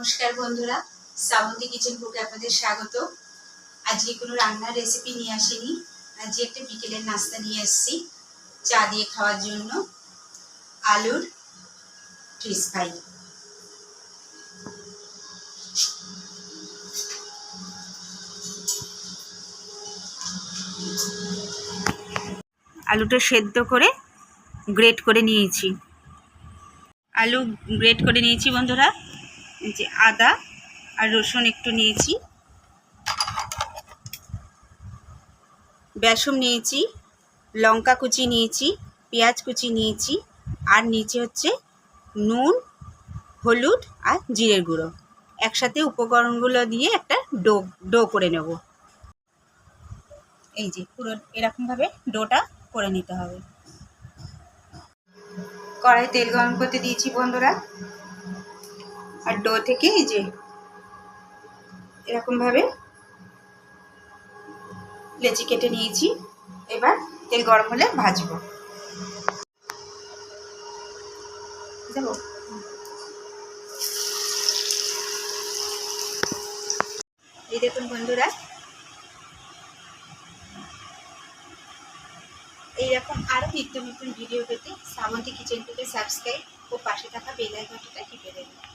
নমস্কার বন্ধুরা, শ্রাবন্তী কিচেন কুকে আপনাদের স্বাগত। আজকে কোনো রান্নার রেসিপি নিয়ে আসিনি, আজকে একটা বিকেলের নাস্তা নিয়ে এসেছি চা দিয়ে খাওয়ার জন্য। আলুর ফিশ ফ্রাই। আলুটা সেদ্ধ করে গ্রেট করে নিয়েছি। আলু গ্রেট করে নিয়েছি বন্ধুরা। যে আদা আর রসুন একটু নিয়েছি, বেসন নিয়েছি, লঙ্কা কুচি নিয়েছি, পেঁয়াজ কুচি নিয়েছি, আর নিচে হচ্ছে নুন, হলুদ আর জিরের গুঁড়ো। একসাথে উপকরণগুলো দিয়ে একটা ডো করে নেব। এই যে পুরো এরকমভাবে ডোটা করে নিতে হবে। কড়াই তেল গরম করতে দিয়েছি বন্ধুরা, আর ডো থেকে এই যে এরকমভাবে লেচি কেটে নিয়েছি। এবার তেল গরম হলে ভাজবো। দেবো এই দেখুন বন্ধুরা, এইরকম আরও নিত্য নতুন ভিডিও পেতে শ্রাবন্তী কিচেন কুকে সাবস্ক্রাইব ও পাশে থাকা বেল আইকনটা টিপে দেবেন।